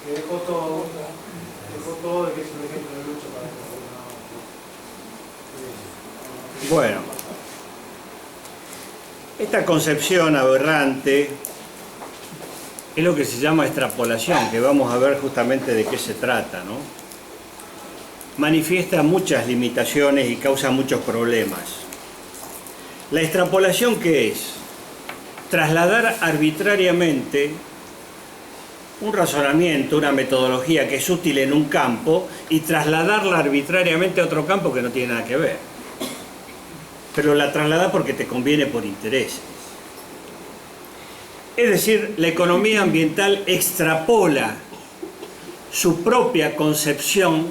que dejó todo de que es un ejemplo de lucha para que Bueno, esta concepción aberrante es lo que se llama extrapolación, que vamos a ver justamente de qué se trata, ¿no? Manifiesta muchas limitaciones y causa muchos problemas. La extrapolación, ¿qué es? Trasladar arbitrariamente un razonamiento, una metodología que es útil en un campo y trasladarla arbitrariamente a otro campo que no tiene nada que ver. Pero la traslada porque te conviene por intereses. Es decir, la economía ambiental extrapola su propia concepción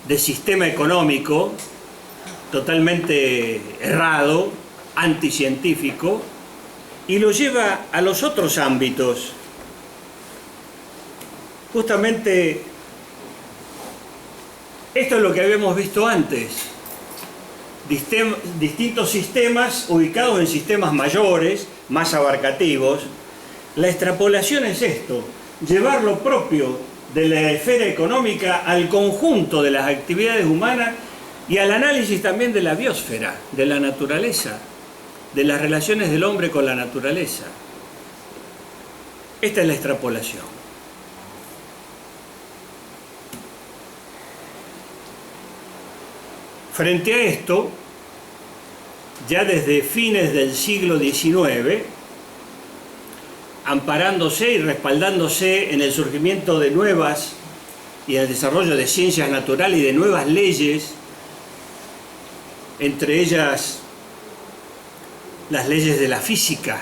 de sistema económico totalmente errado, anticientífico, y lo lleva a los otros ámbitos. Justamente esto es lo que habíamos visto antes. Distintos sistemas ubicados en sistemas mayores, más abarcativos. La extrapolación es esto, llevar lo propio de la esfera económica al conjunto de las actividades humanas y al análisis también de la biosfera, de la naturaleza, de las relaciones del hombre con la naturaleza. Esta es la extrapolación. Frente a esto, ya desde fines del siglo XIX, amparándose y respaldándose en el surgimiento de nuevas y el desarrollo de ciencias naturales y de nuevas leyes, entre ellas las leyes de la física,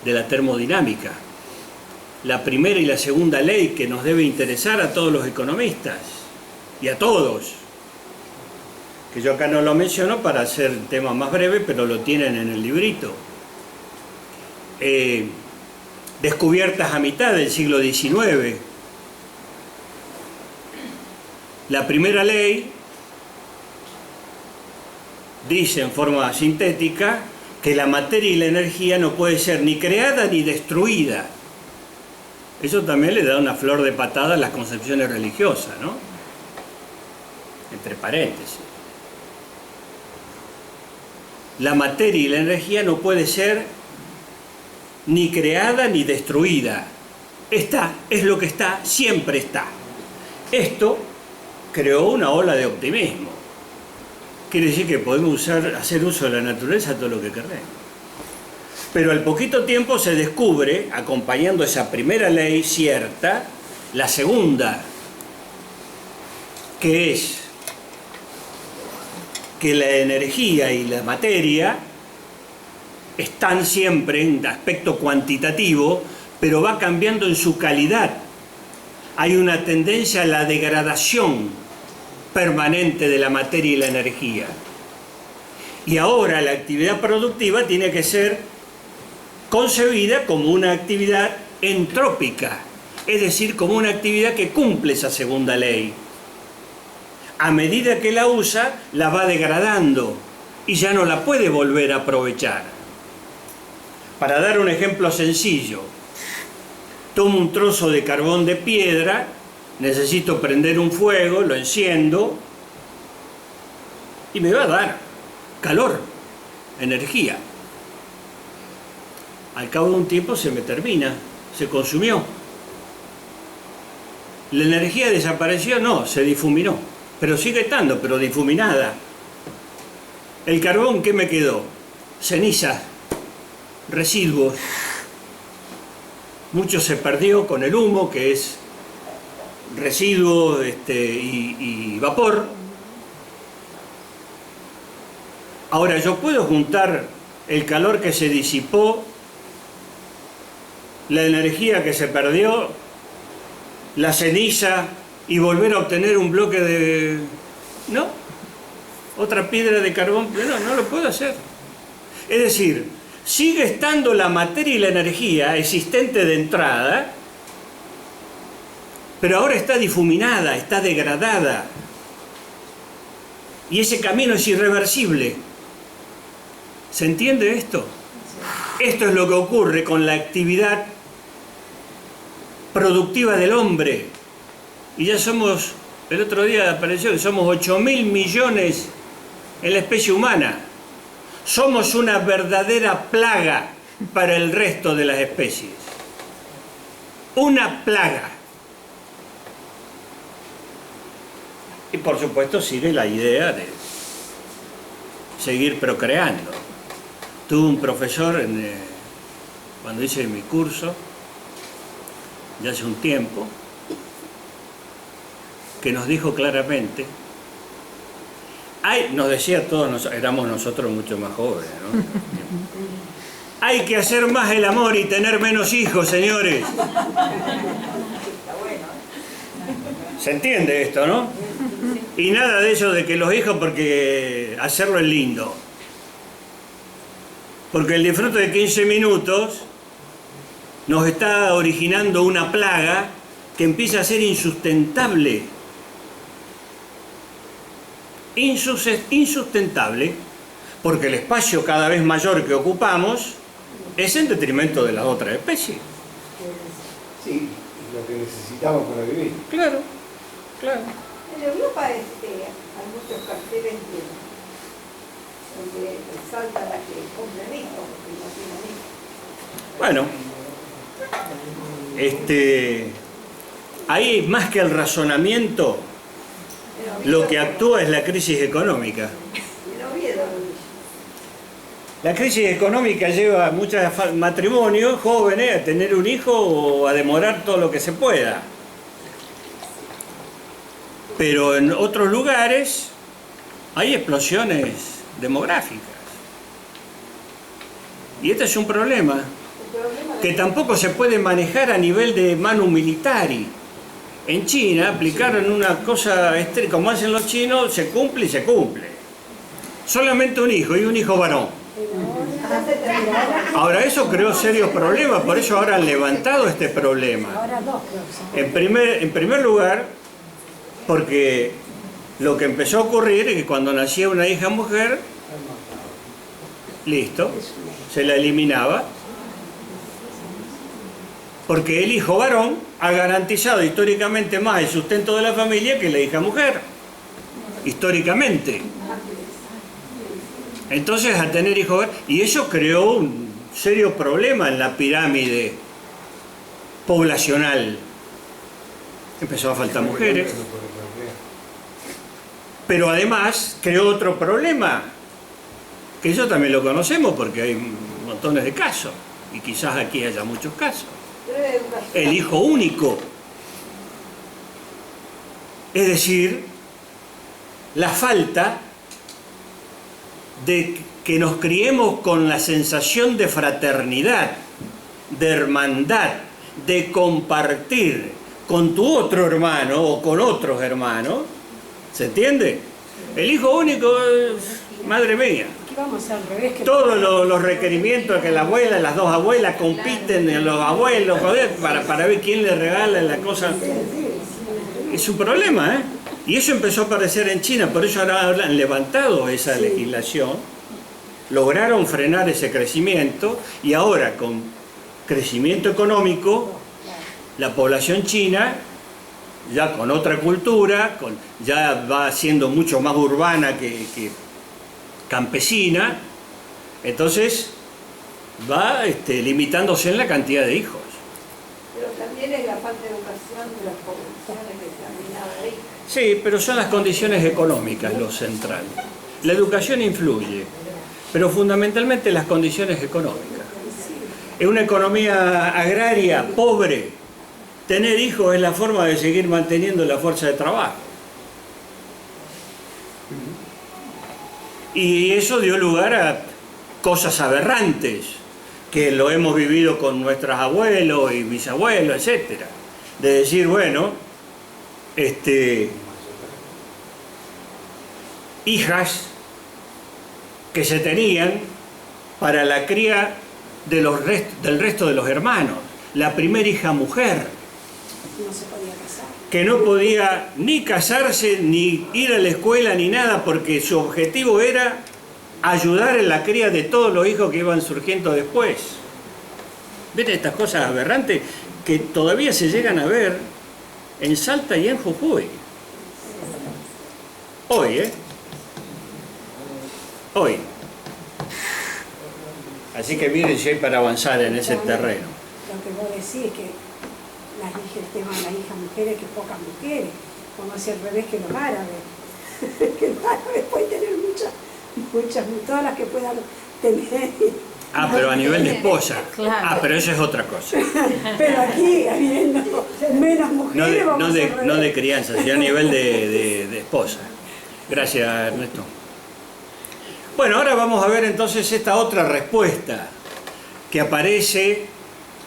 de la termodinámica, la primera y la segunda ley que nos debe interesar a todos los economistas y a todos, que yo acá no lo menciono para hacer un tema más breve, pero lo tienen en el librito. Descubiertas a mitad del siglo XIX. La primera ley dice en forma sintética que la materia y la energía no puede ser ni creada ni destruida. Eso también le da una flor de patada a las concepciones religiosas, ¿no? Entre paréntesis. La materia y la energía no puede ser ni creada ni destruida. Está, es lo que está, siempre está. Esto creó una ola de optimismo. Quiere decir que podemos hacer uso de la naturaleza todo lo que queremos. Pero al poquito tiempo se descubre, acompañando esa primera ley cierta, la segunda, que es que la energía y la materia están siempre en aspecto cuantitativo, pero va cambiando en su calidad. Hay una tendencia a la degradación permanente de la materia y la energía. Y ahora la actividad productiva tiene que ser concebida como una actividad entrópica, es decir, como una actividad que cumple esa segunda ley. A medida que la usa, la va degradando y ya no la puede volver a aprovechar. Para dar un ejemplo sencillo, tomo un trozo de carbón de piedra, necesito prender un fuego, lo enciendo y me va a dar calor, energía. Al cabo de un tiempo se me termina, se consumió. ¿La energía desapareció? No, se difuminó. Pero sigue estando, pero difuminada. ¿El carbón qué me quedó? Cenizas, residuos. Mucho se perdió con el humo, que es residuo y vapor. Ahora, yo puedo juntar el calor que se disipó, la energía que se perdió, la ceniza, y volver a obtener un bloque de... ¿no? Otra piedra de carbón, pero no lo puedo hacer. Es decir, sigue estando la materia y la energía existente de entrada, pero ahora está difuminada, está degradada. Y ese camino es irreversible. ¿Se entiende esto? Esto es lo que ocurre con la actividad productiva del hombre. Y ya somos, el otro día apareció que somos 8.000 millones en la especie humana. Somos una verdadera plaga para el resto de las especies. Una plaga. Y por supuesto sigue la idea de seguir procreando. Tuve un profesor cuando hice mi curso, ya hace un tiempo, que nos dijo claramente, nos decía a todos, éramos nosotros mucho más jóvenes, ¿no? Hay que hacer más el amor y tener menos hijos, señores. ¿Se entiende esto, no? Y nada de eso de que los hijos, porque hacerlo es lindo. Porque el disfrute de 15 minutos nos está originando una plaga que empieza a ser insustentable. Insustentable, porque el espacio cada vez mayor que ocupamos es en detrimento de las otras especies. Sí, lo que necesitamos para vivir. Claro, claro. En Europa hay muchos carteles donde resalta la que compran hijos porque no tienen hijos. Bueno, ahí más que el razonamiento, lo que actúa es la crisis económica. La crisis económica lleva a muchos matrimonios jóvenes a tener un hijo o a demorar todo lo que se pueda. Pero en otros lugares hay explosiones demográficas. Y este es un problema que tampoco se puede manejar a nivel de manu militari. En China aplicaron una cosa, como hacen los chinos, se cumple y se cumple. Solamente un hijo y un hijo varón. Ahora eso creó serios problemas, por eso ahora han levantado este problema. En primer lugar, porque lo que empezó a ocurrir es que cuando nacía una hija mujer, listo, se la eliminaba. Porque el hijo varón ha garantizado históricamente más el sustento de la familia que la hija mujer. Históricamente. Entonces, al tener hijos varones, y eso creó un serio problema en la pirámide poblacional. Empezó a faltar mujeres. Pero además creó otro problema, que eso también lo conocemos porque hay montones de casos, y quizás aquí haya muchos casos. El hijo único. Es decir, la falta de que nos criemos con la sensación de fraternidad, de hermandad, de compartir con tu otro hermano o con otros hermanos. ¿Se entiende? El hijo único, madre mía. Todos los requerimientos que la abuela, las dos abuelas compiten en los abuelos para ver quién le regala la cosa. Es un problema, ¿eh? Y eso empezó a aparecer en China, por eso ahora han levantado esa legislación, lograron frenar ese crecimiento y ahora con crecimiento económico, la población china, ya con otra cultura, ya va siendo mucho más urbana que campesina, entonces va limitándose en la cantidad de hijos. Pero también es la falta de educación de las poblaciones determinadas ahí. Sí, pero son las condiciones económicas lo central. La educación influye, pero fundamentalmente las condiciones económicas. En una economía agraria pobre, tener hijos es la forma de seguir manteniendo la fuerza de trabajo. Y eso dio lugar a cosas aberrantes, que lo hemos vivido con nuestros abuelos y bisabuelos, etc. De decir, bueno, hijas que se tenían para la cría del resto de los hermanos. La primera hija mujer, No se podía casar. que no podía ni casarse, ni ir a la escuela, ni nada, porque su objetivo era ayudar en la cría de todos los hijos que iban surgiendo después. ¿Viste estas cosas aberrantes que todavía se llegan a ver en Salta y en Jujuy? Hoy, ¿eh? Hoy. Así que miren si hay para avanzar en ese terreno. Lo que vos decís es que el tema de las hijas mujeres, que pocas mujeres, como es al revés que los árabes. Que los árabes pueden tener muchas, todas las que puedan tener. Ah, pero a nivel de esposa. Claro. Ah, pero eso es otra cosa. Pero aquí, habiendo menos mujeres, No de crianza, sino a nivel de esposa. Gracias, Ernesto. Bueno, ahora vamos a ver entonces esta otra respuesta que aparece,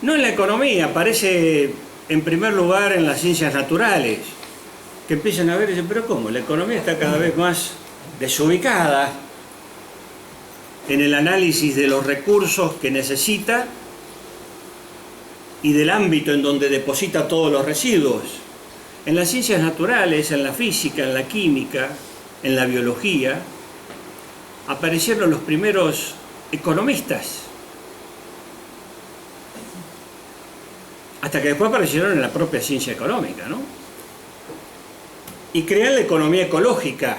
no en la economía, aparece en primer lugar en las ciencias naturales, que empiezan a ver y dicen, pero ¿cómo? La economía está cada vez más desubicada en el análisis de los recursos que necesita y del ámbito en donde deposita todos los residuos. En las ciencias naturales, en la física, en la química, en la biología, aparecieron los primeros economistas, hasta que después aparecieron en la propia ciencia económica, ¿no? Y crean la economía ecológica,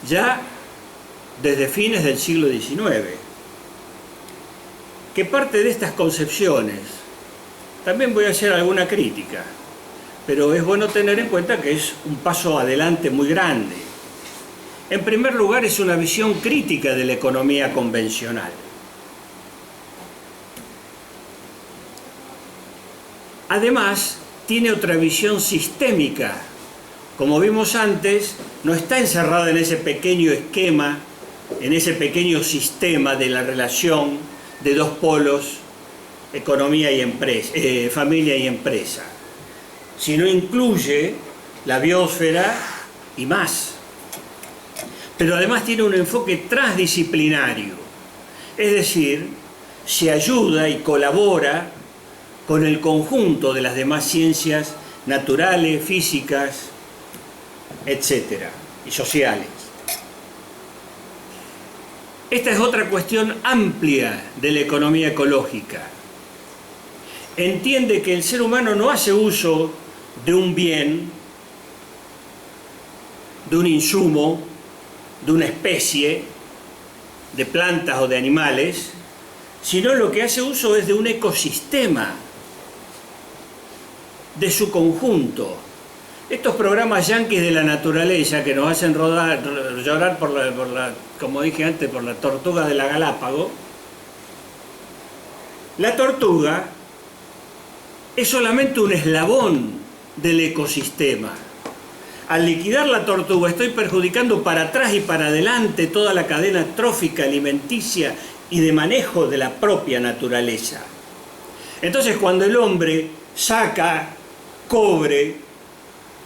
ya desde fines del siglo XIX, que parte de estas concepciones, también voy a hacer alguna crítica, pero es bueno tener en cuenta que es un paso adelante muy grande. En primer lugar, es una visión crítica de la economía convencional. Además, tiene otra visión sistémica. Como vimos antes, no está encerrada en ese pequeño esquema, en ese pequeño sistema de la relación de dos polos, economía y empresa, familia y empresa, sino incluye la biosfera y más. Pero además tiene un enfoque transdisciplinario, es decir, se ayuda y colabora con el conjunto de las demás ciencias naturales, físicas, etcétera, y sociales. Esta es otra cuestión amplia de la economía ecológica. Entiende que el ser humano no hace uso de un bien, de un insumo, de una especie, de plantas o de animales, sino lo que hace uso es de un ecosistema, de su conjunto. Estos programas yanquis de la naturaleza que nos hacen llorar como dije antes, por la tortuga de la Galápago, la tortuga es solamente un eslabón del ecosistema. Al liquidar la tortuga estoy perjudicando para atrás y para adelante toda la cadena trófica, alimenticia y de manejo de la propia naturaleza. Entonces, cuando el hombre saca cobre,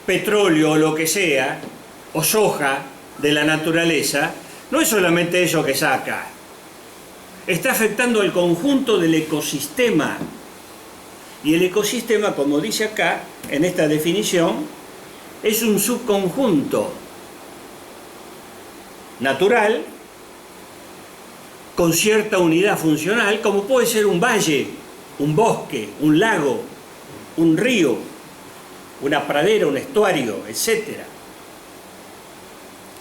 petróleo o lo que sea, o soja de la naturaleza, no es solamente eso que saca, está afectando al conjunto del ecosistema. Y el ecosistema, como dice acá, en esta definición, es un subconjunto natural con cierta unidad funcional, como puede ser un valle, un bosque, un lago, un río, una pradera, un estuario, etc.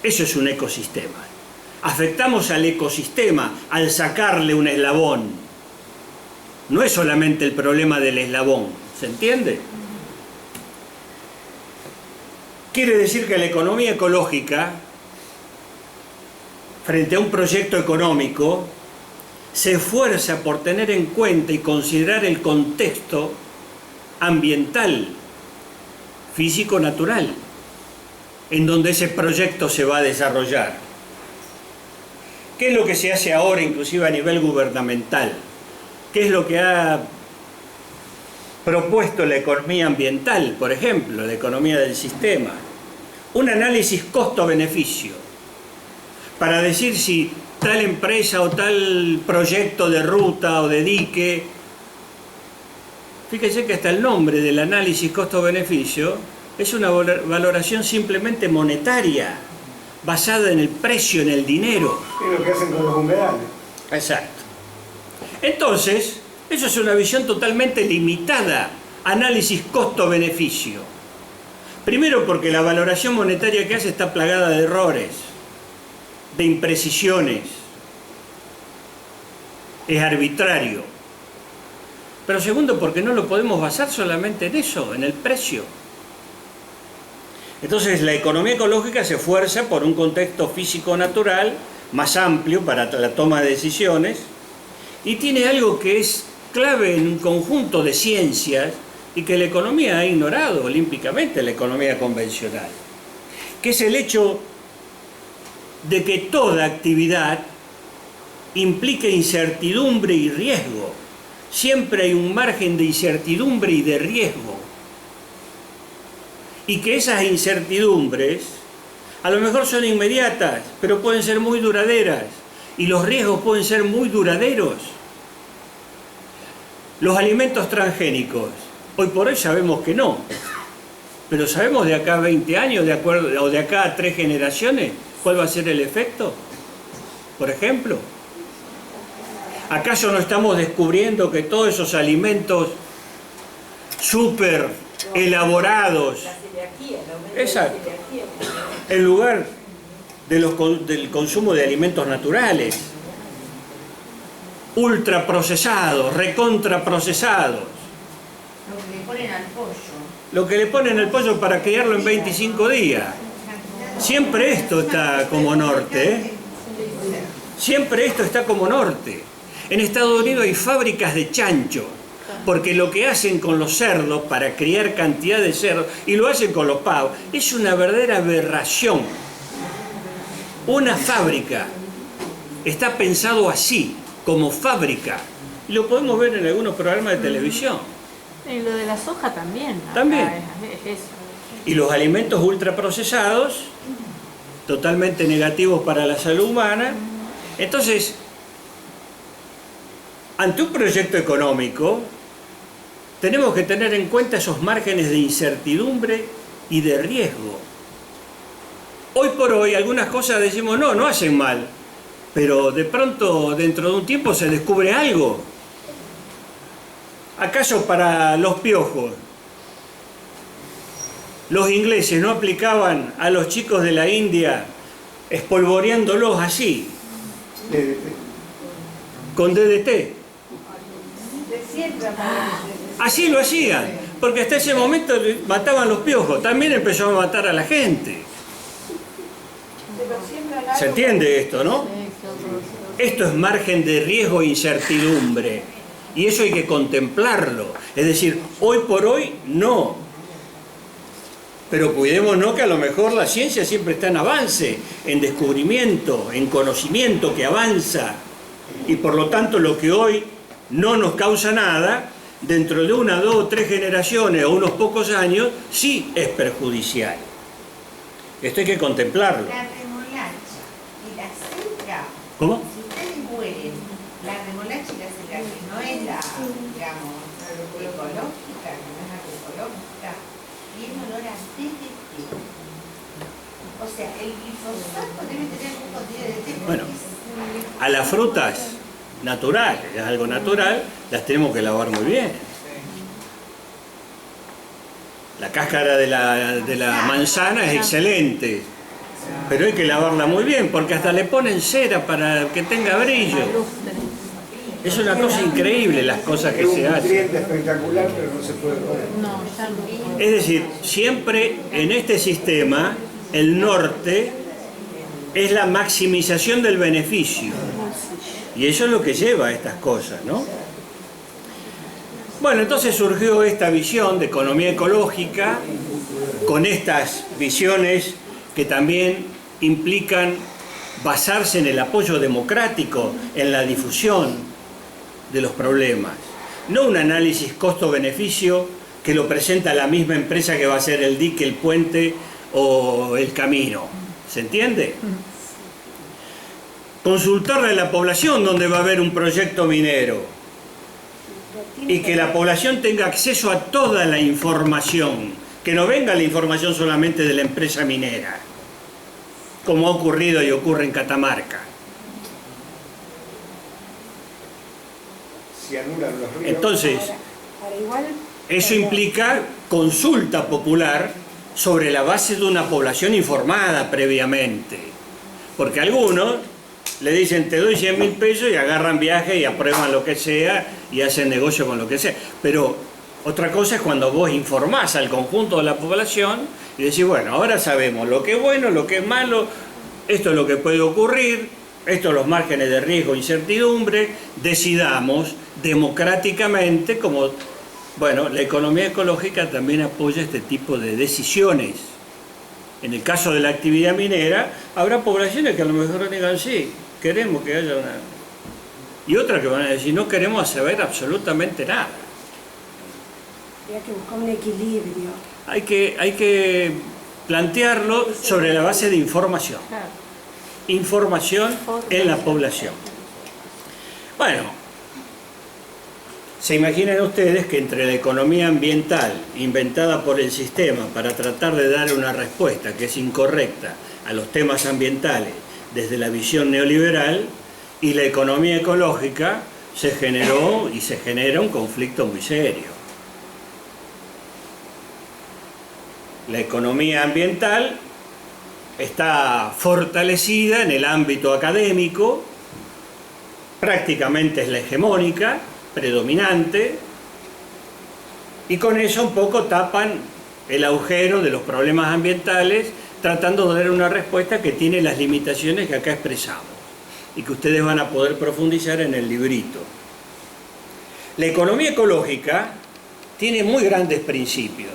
Eso es un ecosistema. Afectamos al ecosistema al sacarle un eslabón. No es solamente el problema del eslabón, ¿se entiende? Quiere decir que la economía ecológica, frente a un proyecto económico, se esfuerza por tener en cuenta y considerar el contexto ambiental, físico-natural, en donde ese proyecto se va a desarrollar. ¿Qué es lo que se hace ahora, inclusive a nivel gubernamental? ¿Qué es lo que ha propuesto la economía ambiental, por ejemplo, la economía del sistema? Un análisis costo-beneficio, para decir si tal empresa o tal proyecto de ruta o de dique, fíjese que hasta el nombre del análisis costo-beneficio es una valoración simplemente monetaria, basada en el precio, en el dinero. Es lo que hacen con los humedales. Exacto. Entonces, Eso es una visión totalmente limitada. Análisis costo-beneficio. Primero porque la valoración monetaria que hace está plagada de errores, de imprecisiones. Es arbitrario. Pero segundo porque no lo podemos basar solamente en eso, en el precio. Entonces la economía ecológica se esfuerza por un contexto físico-natural más amplio para la toma de decisiones y tiene algo que es clave en un conjunto de ciencias y que la economía ha ignorado olímpicamente, la economía convencional, que es el hecho de que toda actividad implica incertidumbre y riesgo. Siempre hay un margen de incertidumbre y de riesgo. Y que esas incertidumbres a lo mejor son inmediatas, pero pueden ser muy duraderas. Y los riesgos pueden ser muy duraderos. Los alimentos transgénicos, hoy por hoy sabemos que no. Pero sabemos de acá a 20 años, o de acá a 3 generaciones, ¿cuál va a ser el efecto? Por ejemplo. ¿Acaso no estamos descubriendo que todos esos alimentos súper elaborados, exacto, en lugar del consumo de alimentos naturales, ultraprocesados, recontraprocesados, Lo que le ponen al pollo. lo que le ponen al pollo para criarlo en 25 días? Siempre esto está como norte, ¿eh? Siempre esto está como norte. En Estados Unidos hay fábricas de chancho, porque lo que hacen con los cerdos para criar cantidad de cerdos, y lo hacen con los pavos, es una verdadera aberración. Una fábrica está pensado así, como fábrica, y lo podemos ver en algunos programas de televisión. Y lo de la soja también. Acá También. Es eso. Y los alimentos ultraprocesados, totalmente negativos para la salud humana. Entonces, ante un proyecto económico, tenemos que tener en cuenta esos márgenes de incertidumbre y de riesgo. Hoy por hoy, algunas cosas decimos, no hacen mal, pero de pronto, dentro de un tiempo, se descubre algo. ¿Acaso para los piojos, los ingleses no aplicaban a los chicos de la India espolvoreándolos así, con DDT? Siempre aparece. Así lo hacían, porque hasta ese momento mataban los piojos, también empezó a matar a la gente. Pero siempre al ¿Se algo- entiende esto, no? Esto es margen de riesgo e incertidumbre, y eso hay que contemplarlo. Es decir, hoy por hoy no, pero cuidémonos que a lo mejor la ciencia siempre está en avance, en descubrimiento, en conocimiento que avanza, y por lo tanto lo que hoy no nos causa nada, dentro de 1, 2, 3 generaciones o unos pocos años, sí es perjudicial. Esto hay que contemplarlo. La remolacha y la selga. ¿Cómo? Si ustedes mueren, la remolacha y la selga, que no es la, digamos, ecológica, que no es agroecológica, tiene olor a DDT. O sea, el glifosato debe tener un contenido de DDT. Bueno, a las frutas naturales, es algo natural, las tenemos que lavar muy bien. La cáscara de la manzana es excelente, pero hay que lavarla muy bien, porque hasta le ponen cera para que tenga brillo. Es una cosa increíble las cosas que Es un se hacen. nutriente espectacular, pero no se puede comer. No, ya no. Es decir, siempre en este sistema, el norte es la maximización del beneficio. Y eso es lo que lleva a estas cosas, ¿no? Bueno, entonces surgió esta visión de economía ecológica, con estas visiones que también implican basarse en el apoyo democrático, en la difusión de los problemas. No un análisis costo-beneficio que lo presenta la misma empresa que va a hacer el dique, el puente o el camino. ¿Se entiende? Consultarle a la población donde va a haber un proyecto minero y que la población tenga acceso a toda la información, que no venga la información solamente de la empresa minera, como ha ocurrido y ocurre en Catamarca. se anulan los ríos. Entonces, Ahora igual, eso implica consulta popular sobre la base de una población informada previamente. Porque algunos le dicen, te doy 100.000 pesos y agarran viaje y aprueban lo que sea y hacen negocio con lo que sea. Pero otra cosa es cuando vos informás al conjunto de la población y decís, bueno, ahora sabemos lo que es bueno, lo que es malo, esto es lo que puede ocurrir, estos son los márgenes de riesgo e incertidumbre, decidamos democráticamente como, bueno, la economía ecológica también apoya este tipo de decisiones. En el caso de la actividad minera, habrá poblaciones que a lo mejor digan, sí, queremos que haya una... Y otras que van a decir, no queremos saber absolutamente nada. habría que buscar un equilibrio. Hay que plantearlo sobre la base de información. Claro. Información en la población. Bueno, se imaginan ustedes que entre la economía ambiental inventada por el sistema para tratar de dar una respuesta que es incorrecta a los temas ambientales desde la visión neoliberal y la economía ecológica, se generó y se genera un conflicto muy serio. La economía ambiental está fortalecida en el ámbito académico, prácticamente es la hegemónica, predominante, y con eso un poco tapan el agujero de los problemas ambientales, tratando de dar una respuesta que tiene las limitaciones que acá expresamos y que ustedes van a poder profundizar en el librito. La economía ecológica tiene muy grandes principios.